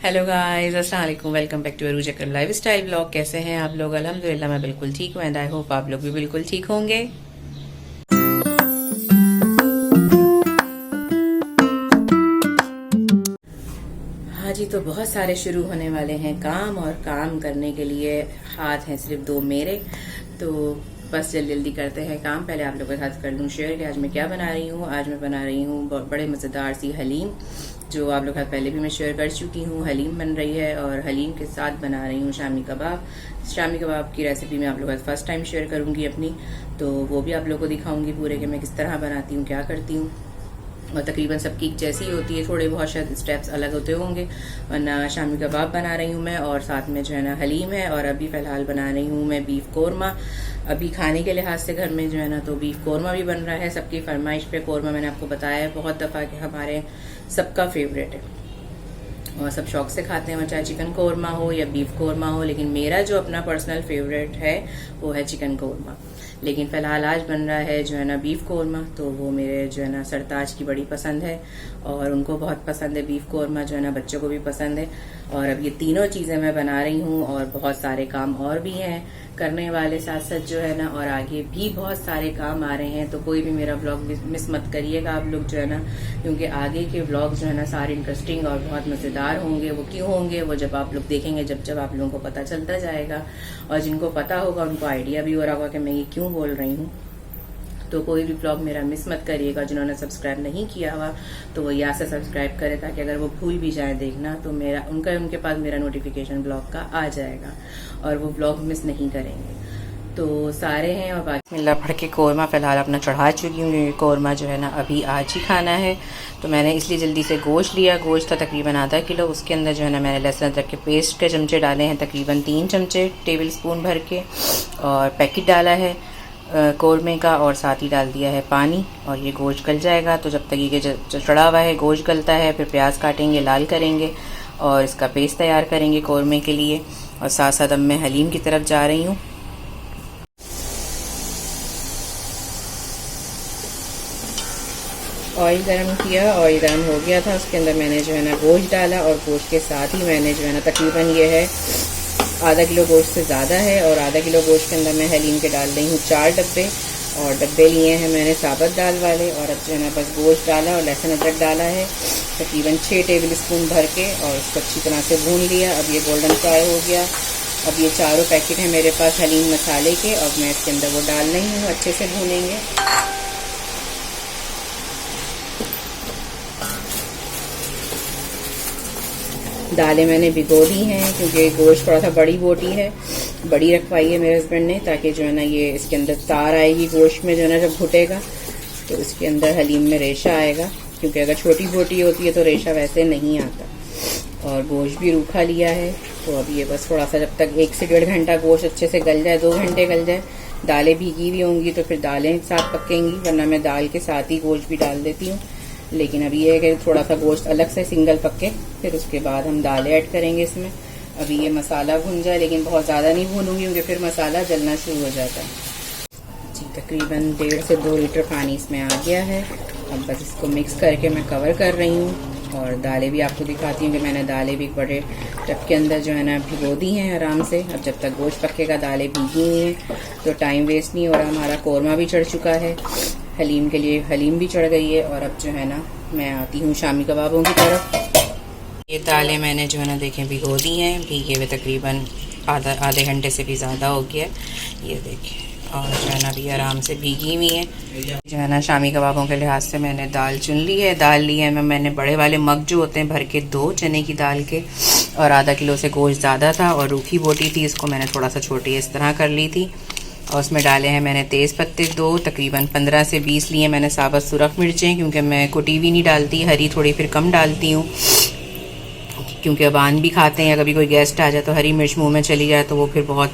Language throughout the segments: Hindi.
हेलो गाइस, अस्सलाम वालेकुम। Welcome back to Arooj Akram lifestyle blog. कैसे हैं आप लोग? अल्हम्दुलिल्लाह मैं बिल्कुल ठीक हूँ एंड आई होप आप लोग भी बिल्कुल ठीक होंगे। हाँ जी, तो बहुत सारे शुरू होने वाले हैं काम, और काम करने के लिए हाथ हैं सिर्फ दो मेरे। तो बस जल्दी जल्दी करते हैं काम। पहले आप लोगों के साथ कर लूँ शेयर कि आज मैं क्या बना रही हूँ। आज मैं बना रही हूँ बड़े मज़ेदार सी हलीम, जो आप लोग के साथ पहले भी मैं शेयर कर चुकी हूँ। हलीम बन रही है और हलीम के साथ बना रही हूँ शामी कबाब। शामी कबाब की रेसिपी मैं आप लोगों के साथ फर्स्ट टाइम शेयर करूँगी अपनी, तो वो भी आप लोगों को दिखाऊंगी पूरे कि मैं किस तरह बनाती हूँ, क्या करती हूँ। और तकरीबन सबकी जैसी ही होती है, थोड़े बहुत शायद स्टेप्स अलग होते होंगे। वरना शामी कबाब बना रही हूँ मैं, और साथ में जो है ना हलीम है। और अभी फ़िलहाल बना रही हूँ मैं बीफ कोरमा। अभी खाने के लिहाज से घर में जो है ना तो बीफ कोरमा भी बन रहा है। सबकी फरमाइश पे कोरमा मैंने आपको बताया है बहुत दफ़ा कि हमारे सबका फेवरेट है और सब शौक से खाते हैं, चाहे चिकन कोरमा हो या बीफ कोरमा हो। लेकिन मेरा जो अपना पर्सनल फेवरेट है वो है चिकन कोरमा। लेकिन फ़िलहाल आज बन रहा है जो है ना बीफ कोरमा, तो वो मेरे जो है ना सरताज की बड़ी पसंद है और उनको बहुत पसंद है बीफ कोरमा, जो है ना बच्चों को भी पसंद है। और अब ये तीनों चीज़ें मैं बना रही हूँ और बहुत सारे काम और भी हैं करने वाले साथ साथ जो है ना, और आगे भी बहुत सारे काम आ रहे हैं। तो कोई भी मेरा व्लॉग मिस मत करिएगा आप लोग जो है ना, क्योंकि आगे के व्लॉग जो है ना सारे इंटरेस्टिंग और बहुत मज़ेदार होंगे। वो क्यों होंगे, वो जब आप लोग देखेंगे, जब जब आप लोगों को पता चलता जाएगा। और जिनको पता होगा उनको आइडिया भी हो रहा होगा कि मैं ये क्यों बोल रही हूँ। तो कोई भी ब्लॉग मेरा मिस मत करिएगा। जिन्होंने सब्सक्राइब नहीं किया हुआ तो वो यहाँ से सब्सक्राइब करें, ताकि अगर वो भूल भी जाए देखना तो मेरा उनके पास मेरा नोटिफिकेशन ब्लॉग का आ जाएगा और वो ब्लॉग मिस नहीं करेंगे। तो सारे हैं। और बाकी मिल्ला भर के कोरमा फ़िलहाल अपना चढ़ा चुकी हूँ, क्योंकि कोरमा जो है ना अभी आज ही खाना है। तो मैंने इसलिए जल्दी से गोश्त लिया। गोश्त था तकरीबन आधा किलो। उसके अंदर जो है ना मैंने लहसुन अदरक के पेस्ट के चमचे डाले हैं, तकरीबन 3 चमचे टेबल स्पून भर के। और पैकेट डाला है कोरमे का, और साथ ही डाल दिया है पानी। और ये गोश्त गल जाएगा, तो जब तक ये चढ़ा हुआ है गोश्त गलता है, फिर प्याज काटेंगे, लाल करेंगे और इसका पेस्ट तैयार करेंगे कोरमे के लिए। और साथ साथ अब मैं हलीम की तरफ जा रही हूँ। ऑयल गर्म किया, ऑयल गर्म हो गया था, उसके अंदर मैंने जो है ना गोश्त डाला। और गोश्त के साथ ही मैंने जो है ना तकरीबन ये है आधा किलो गोश्त से ज़्यादा है, और आधा किलो गोश्त के अंदर मैं हलीम के डाल रही हूँ 4 डब्बे। और डब्बे लिए हैं मैंने साबुत दाल वाले। और अब जो है ना बस गोश्त डाला और लहसुन अदरक डाला है तकरीबन 6 टेबल स्पून भर के, और इसको अच्छी तरह से भून लिया। अब ये गोल्डन फ्राई हो गया। अब ये चारों पैकेट हैं मेरे पास हलीम मसाले के, और मैं इसके अंदर वो डाल रही हूँ, अच्छे से भूनेंगे। दालें मैंने भिगो दी हैं, क्योंकि गोश्त थोड़ा सा बड़ी बोटी है, बड़ी रखवाई है मेरे हस्बैंड ने, ताकि जो है ना ये इसके अंदर तार आएगी गोश्त में, जो है ना जब घुटेगा तो इसके अंदर हलीम में रेशा आएगा। क्योंकि अगर छोटी बोटी होती है तो रेशा वैसे नहीं आता। और गोश्त भी रूखा लिया है, तो अब ये बस थोड़ा सा जब तक 1 से 1.5 घंटा गोश्त अच्छे से गल जाए, 2 घंटे गल जाए। दालें भीगी हुई होंगी तो फिर दालें साथ पकेंगी, वरना मैं दाल के साथ ही गोश्त भी डाल देती हूँ। लेकिन अब ये है कि थोड़ा सा गोश्त अलग से सिंगल पके, फिर उसके बाद हम दालें ऐड करेंगे इसमें। अभी ये मसाला भुन जाए, लेकिन बहुत ज़्यादा नहीं भूनूंगी क्योंकि फिर मसाला जलना शुरू हो जाता है जी। तकरीबन 1.5 से 2 लीटर पानी इसमें आ गया है। अब बस इसको मिक्स करके मैं कवर कर रही हूँ। और दालें भी आपको दिखाती हूँ कि मैंने दालें भी बड़े टब के अंदर जो है ना भिगो दी हैं आराम से। अब जब तक गोश्त पकेगा दालें भीगी हुई हैं, तो टाइम वेस्ट नहीं हो रहा। हमारा कोरमा भी चढ़ चुका है, हलीम के लिए हलीम भी चढ़ गई है। और अब जो है ना मैं आती हूँ शामी कबाबों की तरफ। ये दालें मैंने जो है ना देखें भिगो दी हैं, भीगे हुए तकरीबन आधे घंटे से भी ज़्यादा हो गया ये देखें। और जो है ना अभी आराम से भीगी हुई है। जो है ना शामी कबाबों के लिहाज से मैंने दाल चुन ली है। दाल ली है मैंने बड़े वाले मग जो होते हैं भर के, 2 चने की दाल के। और आधा किलो से गोश्त ज़्यादा था और रूखी बोटी थी, इसको मैंने थोड़ा सा छोटी इस तरह कर ली थी। और उसमें डाले हैं मैंने तेज़ पत्ते 2, तकरीबन 15 से 20 लिए मैंने साबुत सुरख मिर्चें, क्योंकि मैं कुटी भी नहीं डालती, हरी थोड़ी फिर कम डालती हूँ, क्योंकि अबान भी खाते हैं या कभी कोई गेस्ट आ जाए तो हरी मिर्च मुंह में चली जाए तो वो फिर बहुत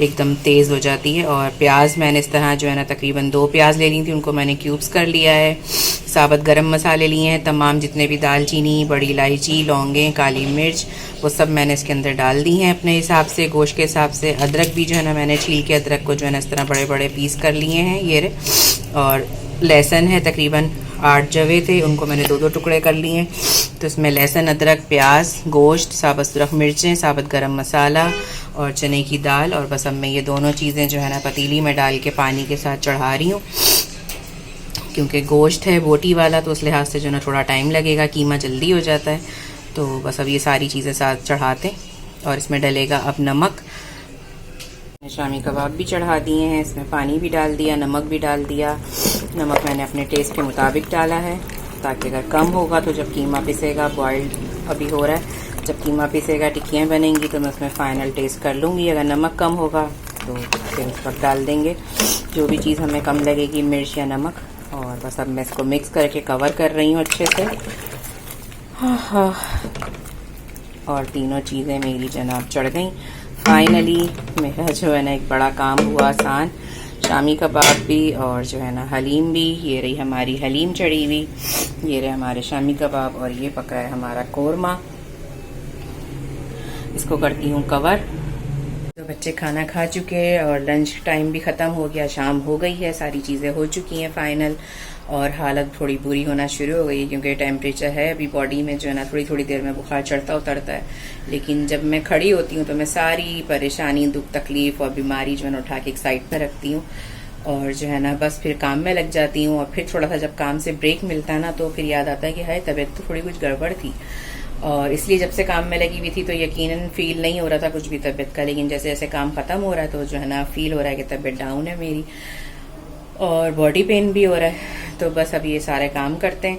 एकदम तेज़ हो जाती है। और प्याज मैंने इस तरह जो है ना तकरीबन 2 प्याज ले ली थी, उनको मैंने क्यूब्स कर लिया है। साबुत गरम मसाले लिए हैं तमाम, जितने भी दालचीनी, बड़ी इलायची, लौंगें, काली मिर्च, वो सब मैंने इसके अंदर डाल दी हैं अपने हिसाब से, गोश्त के हिसाब से। अदरक भी जो है ना मैंने छील के अदरक को जो है ना इस तरह बड़े बड़े पीस कर लिए हैं ये। और लहसुन है तकरीबन 8 जवे थे, उनको मैंने 2-2 टुकड़े कर लिए। तो इसमें लहसुन, अदरक, प्याज, गोश्त, साबुत सुरख मिर्चें, साबुत गरम मसाला और चने की दाल। और बस अब मैं ये दोनों चीज़ें जो है ना पतीली में डाल के पानी के साथ चढ़ा रही हूँ, क्योंकि गोश्त है बोटी वाला तो उस लिहाज से जो ना थोड़ा टाइम लगेगा, कीमा जल्दी हो जाता है। तो बस अब ये सारी चीज़ें साथ चढ़ाते हैं और इसमें डलेगा अब नमक। शामी कबाब भी चढ़ा दिए हैं, इसमें पानी भी डाल दिया, नमक भी डाल दिया। नमक मैंने अपने टेस्ट के मुताबिक डाला है, ताकि अगर कम होगा तो जब कीमा पिसेगा, बॉइल्ड अभी हो रहा है, जब कीमा पिसेगा टिक्कियाँ बनेंगी तो मैं उसमें फ़ाइनल टेस्ट कर लूँगी। अगर नमक कम होगा तो फिर उस वक्त डाल देंगे जो भी चीज़ हमें कम लगेगी, मिर्च या नमक। और बस अब मैं इसको मिक्स करके कवर कर रही हूँ अच्छे से। हाँ, और तीनों चीज़ें मेरी जनाब चढ़ गई। फाइनली मेरा जो है ना एक बड़ा काम हुआ आसान, शामी कबाब भी और जो है ना हलीम भी। ये रही हमारी हलीम चढ़ी हुई, ये रहे हमारे शामी कबाब और ये पका है हमारा कोरमा। इसको करती हूँ कवर। तो बच्चे खाना खा चुके हैं और लंच टाइम भी ख़त्म हो गया, शाम हो गई है, सारी चीज़ें हो चुकी हैं फाइनल। और हालत थोड़ी बुरी होना शुरू हो गई है, क्योंकि टेम्परेचर है अभी बॉडी में जो है ना थोड़ी थोड़ी देर में बुखार चढ़ता उतरता है। लेकिन जब मैं खड़ी होती हूँ तो मैं सारी परेशानी, दुख तकलीफ़ और बीमारी जो है ना उठा के एक साइड पर रखती हूँ और जो है ना बस फिर काम में लग जाती हूँ। और फिर थोड़ा सा जब काम से ब्रेक मिलता है ना तो फिर याद आता है कि हाय तबीयत तो थोड़ी कुछ गड़बड़ थी। और इसलिए जब से काम में लगी हुई थी तो यकीनन फील नहीं हो रहा था कुछ भी तबीयत का, लेकिन जैसे जैसे काम ख़त्म हो रहा है तो जो है ना फील हो रहा है कि तबीयत डाउन है मेरी और बॉडी पेन भी हो रहा है। तो बस अब ये सारे काम करते हैं।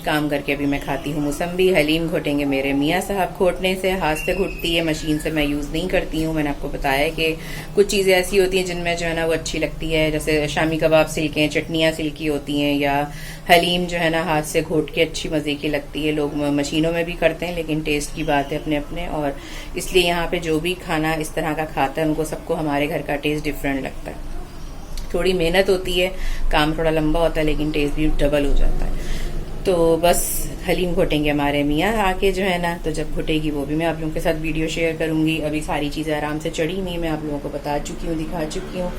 काम करके अभी मैं खाती हूँ मौसम्बी। हलीम घोटेंगे मेरे मियाँ साहब, घोटने से हाथ से घुटती है, मशीन से मैं यूज़ नहीं करती हूँ। मैंने आपको बताया कि कुछ चीज़ें ऐसी होती हैं जिनमें जो है ना वो अच्छी लगती है, जैसे शामी कबाब सिल्के हैं, चटनियाँ सिल्की होती हैं, या हलीम जो है ना हाथ से घोट के अच्छी मज़े की लगती है। लोग मशीनों में भी करते हैं, लेकिन टेस्ट की बात है अपने अपने। और इसलिए यहाँ पे जो भी खाना इस तरह का खाता है उनको सबको हमारे घर का टेस्ट डिफरेंट लगता है। थोड़ी मेहनत होती है, काम थोड़ा लंबा होता है, लेकिन टेस्ट भी डबल हो जाता है। तो बस हलीम घोटेंगे हमारे मियाँ आके जो है ना, तो जब घुटेगी वो भी मैं आप लोगों के साथ वीडियो शेयर करूंगी। अभी सारी चीज़ें आराम से चढ़ी हुई मैं आप लोगों को बता चुकी हूँ, दिखा चुकी हूँ।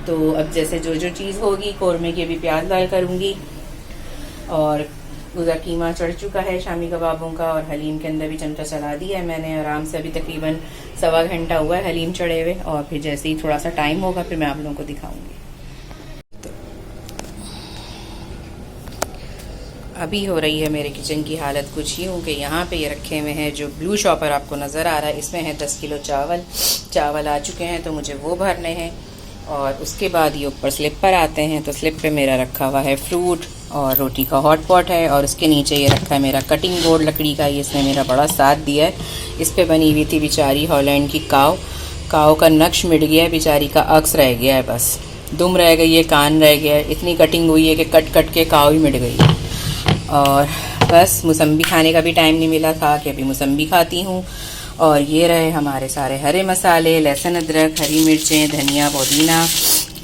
तो अब जैसे जो जो चीज़ होगी, कोरमे की भी प्याज डाल करूँगी और उधर कीमा चढ़ चुका है शामी कबाबों का, और हलीम के अंदर भी चमचा चला दिया है मैंने आराम से। अभी तकरीबन 1.25 घंटा हुआ है हलीम चढ़े हुए, और फिर जैसे ही थोड़ा सा टाइम होगा फिर मैं आप लोगों को दिखाऊंगी। अभी हो रही है मेरे किचन की हालत कुछ यूँ कि यहाँ पे ये रखे हुए हैं जो ब्लू शॉपर आपको नज़र आ रहा है, इसमें है 10 किलो चावल आ चुके हैं, तो मुझे वो भरने हैं। और उसके बाद ये ऊपर स्लिप पर आते हैं, तो स्लिप पे मेरा रखा हुआ है फ्रूट और रोटी का हॉट पॉट है, और उसके नीचे ये रखा है मेरा कटिंग बोर्ड लकड़ी का। ये इसने मेरा बड़ा साथ दिया है। इस पर बनी हुई थी बेचारी हॉलैंड की काव का नक्श मिट गया है, बेचारी का अक्स रह गया है, बस दुम रह गई है, कान रह गया है। इतनी कटिंग हुई है कि कट कट के काव ही मिट गई है। और बस मौसम्बी खाने का भी टाइम नहीं मिला था कि अभी मौसम्बी खाती हूँ। और ये रहे हमारे सारे हरे मसाले, लहसुन, अदरक, हरी मिर्चें, धनिया, पुदीना,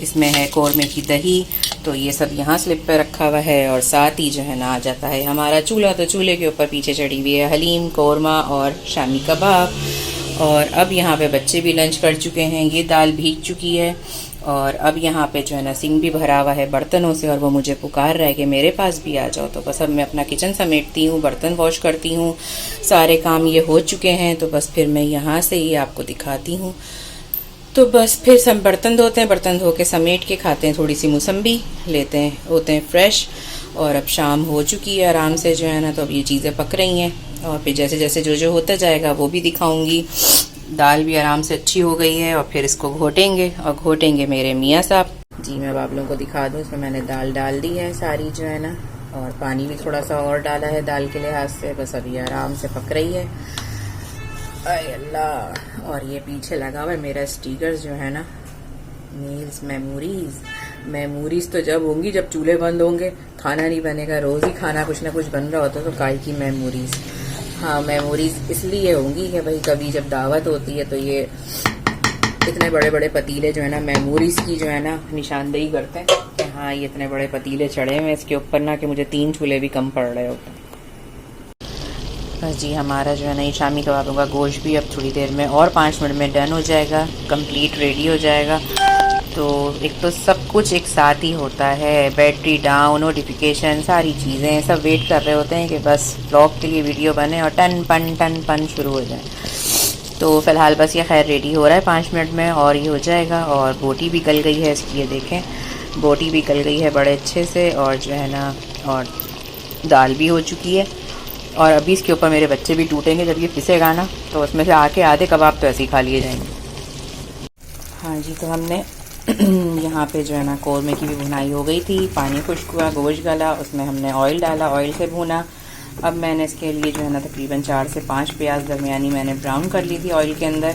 इसमें है कोरमे की दही। तो ये सब यहाँ स्लिप पे रखा हुआ है, और साथ ही जो है ना आ जाता है हमारा चूल्हा। तो चूल्हे के ऊपर पीछे चढ़ी हुई है हलीम, कोरमा और शामी कबाब। और अब यहाँ पे बच्चे भी लंच कर चुके हैं, ये दाल भीग चुकी है। और अब यहाँ पे जो है ना सिंक भी भरा हुआ है बर्तनों से, और वो मुझे पुकार रहा है कि मेरे पास भी आ जाओ। तो बस अब मैं अपना किचन समेटती हूँ, बर्तन वॉश करती हूँ, सारे काम ये हो चुके हैं। तो बस फिर मैं यहाँ से ही आपको दिखाती हूँ। तो बस फिर सब बर्तन धोते हैं, बर्तन धो के समेट के खाते हैं थोड़ी सी मौसम्बी, लेते हैं, होते हैं फ्रेश। और अब शाम हो चुकी है आराम से जो है ना, तो अब ये चीज़ें पक रही हैं, और फिर जैसे जैसे जो जो होता जाएगा वो भी दिखाऊंगी। दाल भी आराम से अच्छी हो गई है, और फिर इसको घोटेंगे, और घोटेंगे मेरे मियाँ साहब जी। मैं अब आप लोगों को दिखा दूँ, इसमें मैंने दाल डाल दी है सारी जो है ना, और पानी भी थोड़ा सा और डाला है दाल के लिहाज से। बस अभी आराम से पक रही है। अरे अल्लाह। और ये पीछे लगा हुआ है मेरा स्टिकर जो है ना, मील्स मेमोरीज तो जब होंगी जब चूल्हे बंद होंगे, खाना नहीं बनेगा, रोज़ ही खाना कुछ ना कुछ बन रहा होता, तो काय की मेमोरीज। हाँ, मेमोरीज इसलिए होंगी कि भाई कभी जब दावत होती है तो ये इतने बड़े बड़े पतीले जो है ना मेमोरीज की जो है ना निशानदेही करते हैं कि हाँ ये इतने बड़े पतीले चढ़े हुए इसके ऊपर ना, कि मुझे 3 चूल्हे भी कम पड़ रहे होते हैं। बस जी, हमारा जो है ना ये शामी कबाबों का गोश्त भी अब थोड़ी देर में और 5 मिनट में डन हो जाएगा, कंप्लीट रेडी हो जाएगा। तो एक तो सब कुछ एक साथ ही होता है, बैटरी डाउन, नोटिफिकेशन, सारी चीज़ें सब वेट कर रहे होते हैं कि बस ब्लॉग के लिए वीडियो बने और टन पन शुरू हो जाए। तो फ़िलहाल बस ये खैर रेडी हो रहा है, 5 मिनट में और ये हो जाएगा। और बोटी भी गल गई है इसकी, ये देखें बोटी भी गल गई है बड़े अच्छे से, और जो है ना और दाल भी हो चुकी है। और अभी इसके ऊपर मेरे बच्चे भी टूटेंगे जब ये पिसेगा ना, तो उसमें से आके आधे कबाब तो ऐसे ही खा लिए जाएंगे। हाँ जी, तो हमने यहाँ पे जो है ना कौरमे की भी भुनाई हो गई थी, पानी खुश्क हुआ, गोश्त गला, उसमें हमने ऑयल डाला, ऑयल से भुना। अब मैंने इसके लिए जो है ना तकरीबन 4 से 5 प्याज दरमियानी मैंने ब्राउन कर ली थी ऑयल के अंदर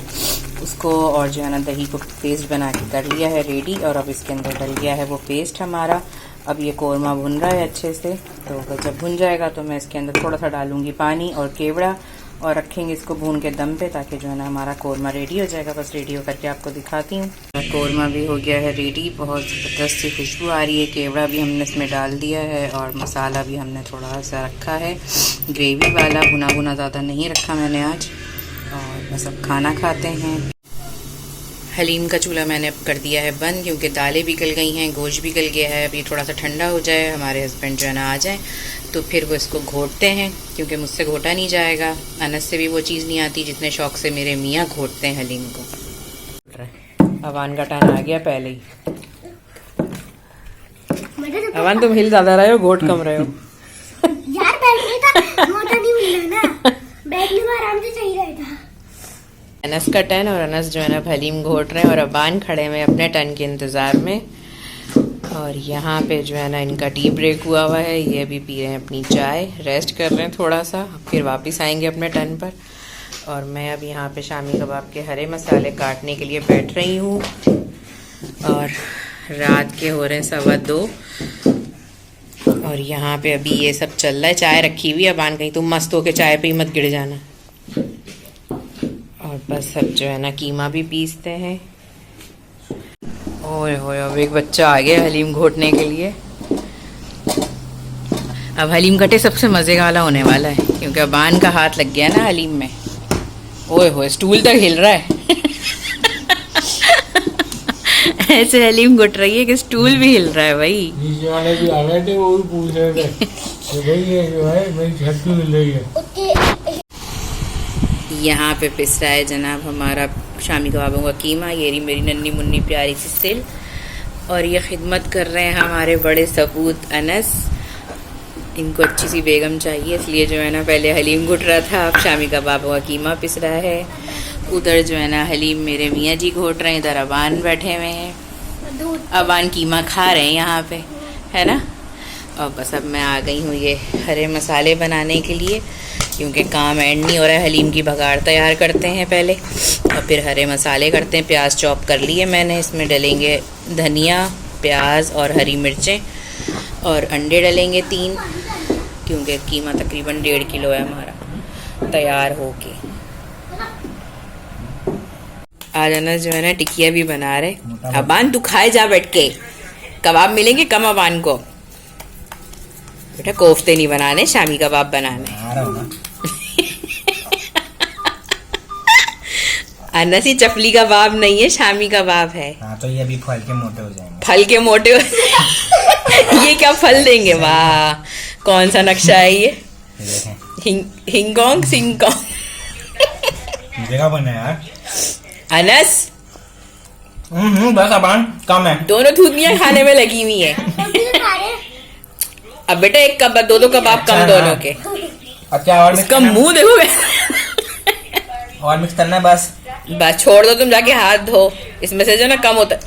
उसको, और जो है ना दही को पेस्ट बना के कर लिया है रेडी। और अब इसके अंदर डल गया है वो पेस्ट हमारा। अब ये कौरमा भुन रहा है अच्छे से, तो जब भुन जाएगा तो मैं इसके अंदर थोड़ा सा डालूंगी पानी और केवड़ा, और रखेंगे इसको भून के दम पे, ताकि जो है ना हमारा कौरमा रेडी हो जाएगा। बस रेडी होकर के आपको दिखाती हूँ। कौरमा भी हो गया है रेडी, बहुत ज़बरदस्त सी खुशबू आ रही है। केवड़ा भी हमने इसमें डाल दिया है और मसाला भी हमने थोड़ा सा रखा है ग्रेवी वाला, भुना ज़्यादा नहीं रखा मैंने आज। और बस अब खाना खाते हैं। हलीम का चूल्हा मैंने अब कर दिया है बंद, क्योंकि दालें भी गल गई हैं, गोश्त भी गल गया है। अब ये थोड़ा सा ठंडा हो जाए, हमारे हस्बैंड जो है ना आ जाए, तो फिर वो इसको घोटते हैं, क्योंकि मुझसे घोटा नहीं जाएगा। अनस से भी वो चीज़ नहीं आती जितने शौक से मेरे मियाँ घोटते हैं हलीम को। अवान का टाइम आ गया पहले ही। अवान तुम हिल ज़्यादा रहे हो, घोट कम रहे हो। यार बैठने का मौका नहीं मिला ना, बैठने में आराम से सही रहेगा। अनस का टर्न, और अनस जो है ना हलीम घोट रहे हैं, और अबान खड़े हुए अपने टर्न के इंतज़ार में। और यहाँ पे जो है ना इनका टी ब्रेक हुआ हुआ है, ये अभी पी रहे हैं अपनी चाय, रेस्ट कर रहे हैं थोड़ा सा, फिर वापस आएंगे अपने टर्न पर। और मैं अब यहाँ पे शामी कबाब के हरे मसाले काटने के लिए बैठ रही हूँ। और रात के हो रहे हैं 2:15, और यहाँ पे अभी ये सब चल रहा है। चाय रखी हुई है, अबान कहीं तुम मस्त होके चाय पे ही मत गिर जाना। और बस अब जो है ना कीमा भी पीसते हैं। ओए होए, अब एक बच्चा आ गया हलीम घोटने के लिए। अब हलीम कटे सबसे मज़े वाला होने वाला है, क्योंकि अबान का हाथ लग गया ना हलीम में। ओए होए, स्टूल तक हिल रहा है। ऐसे हलीम घुट रही है कि स्टूल भी हिल रहा है भाई। नीचे वाले भी आ गए थे, वो भी पूछ रहे थे कि भाई ये जो है मेरी छत क्यों हिल रही है। यहाँ पे पिस रहा है जनाब हमारा शामी कबाबों का कीमा। ये रही मेरी नन्नी मुन्नी प्यारी सी सिल, और ये खिदमत कर रहे हैं हमारे बड़े सपूत अनस। इनको अच्छी सी बेगम चाहिए, इसलिए जो है ना पहले हलीम घुट रहा था, अब शामी कबाबों का कीमा पिस रहा है। उधर जो है ना हलीम मेरे मियाँ जी घोट रहे हैं, इधर अबान बैठे हुए हैं, अबान कीमा खा रहे हैं यहाँ पे, है ना। और बस अब मैं आ गई हूँ ये हरे मसाले बनाने के लिए, क्योंकि काम एंड नहीं हो रहा है। हलीम की बघाड़ तैयार करते हैं पहले, और फिर हरे मसाले करते हैं। प्याज चॉप कर लिए मैंने, इसमें डलेंगे धनिया, प्याज और हरी मिर्चें, और अंडे डलेंगे 3, क्योंकि कीमा तकरीबन 1.5 किलो है हमारा तैयार होके। आज अनस जो है ना टिकिया भी बना रहे। अबान तू खाए जा बैठ के, कबाब मिलेंगे कम अबान को। बेटा कोफ्ते नहीं बनाने, शामी कबाब बनाने। अनस ही चपली कबाब नहीं है, शामी कबाब है। हाँ, तो ये अभी फल के मोटे हो जाएंगे। फल के मोटे ये क्या फल देंगे? वाह, कौन सा नक्शा है ये? हिंगोंग सिंगोंग। जगह बना यार अनस। बस अबान कम है। दोनों थूतनियां खाने में लगी हुई है। अब बेटा एक कबाब, दो कबाब कम दोनों के। अच्छा, और इसका मुंह देखो। और मिक्स करना है बस छोड़ दो, तुम जाके हाथ धो, इसमें से जो ना कम होता है।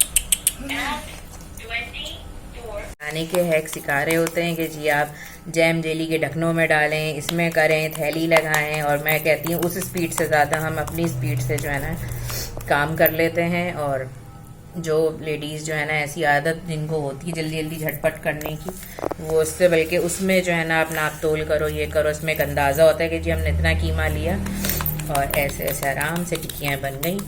खाने के हैक सिखा रहे होते हैं कि जी आप जैम जेली के ढक्कनों में डालें, इसमें करें, थैली लगाएं, और मैं कहती हूँ उस स्पीड से ज़्यादा हम अपनी स्पीड से जो है ना काम कर लेते हैं। और जो लेडीज़ जो है ना ऐसी आदत जिनको होती है जल्दी जल्दी झटपट करने की, वो उससे बल्कि उसमें जो है ना आप नाप तोल करो, ये करो, इसमें एक अंदाज़ा होता है कि जी हमने इतना कीमा लिया, और ऐसे ऐसे आराम से टिक्कियाँ बन गई।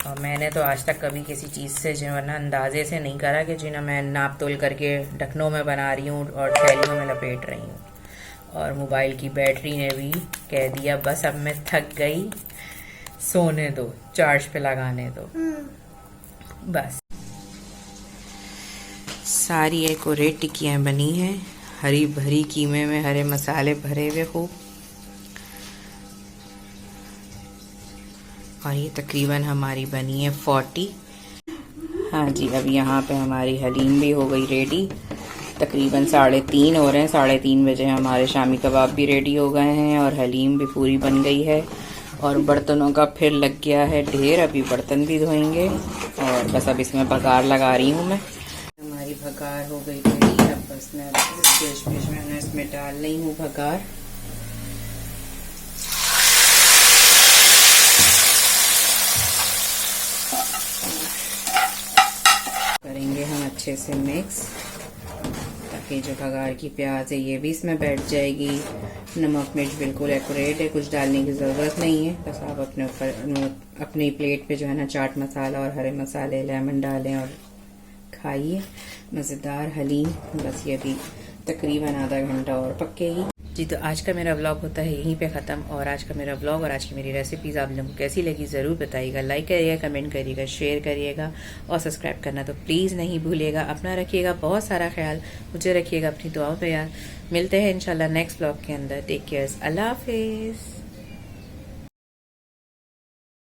और मैंने तो आज तक कभी किसी चीज़ से जो है ना अंदाजे से नहीं करा कि जी ना मैं नाप तोल करके ढक्कनों में बना रही हूँ और थैलियों में लपेट रही हूँ। और मोबाइल की बैटरी ने भी कह दिया बस अब मैं थक गई, सोने दो, चार्ज पे लगाने दो। बस सारी एकोरेट टिक्कियाँ बनी हैं, हरी भरी कीमे में हरे मसाले भरे हुए खूब। और ये तकरीबन हमारी बनी है 40। हाँ जी, अब यहाँ पे हमारी हलीम भी हो गई रेडी। तकरीबन 3:30 हो रहे हैं, 3:30 बजे हमारे शामी कबाब भी रेडी हो गए हैं और हलीम भी पूरी बन गई है। और बर्तनों का फिर लग गया है ढेर, अभी बर्तन भी धोएंगे और बस अब इसमें भगार लगा रही हूँ मैं। हमारी भगार हो गई रेडी, अब बस मैं स्टेज में इसमें डाल रही हूँ भगार। करेंगे हम अच्छे से मिक्स, ताकि जो भगार की प्याज है ये भी इसमें बैठ जाएगी। नमक मिर्च बिल्कुल एक्यूरेट है, कुछ डालने की ज़रूरत नहीं है। बस आप अपने ऊपर अपनी प्लेट पे जो है ना चाट मसाला और हरे मसाले लेमन डालें और खाइए। मज़ेदार हलीम। बस ये भी तकरीबन आधा घंटा और पकेगी जी। तो आज का मेरा व्लॉग होता है यहीं पे ख़त्म। और आज का मेरा व्लॉग और आज की मेरी रेसिपीज़ आप लोगों को कैसी लगी ज़रूर बताइएगा। लाइक करिएगा, कमेंट करिएगा, शेयर करिएगा और सब्सक्राइब करना तो प्लीज़ नहीं भूलिएगा। अपना रखिएगा बहुत सारा ख्याल, मुझे रखिएगा अपनी दुआओं पे याद। मिलते हैं इंशाल्लाह नेक्स्ट व्लॉग के अंदर। टेक केयर, अल्लाह हाफिज़।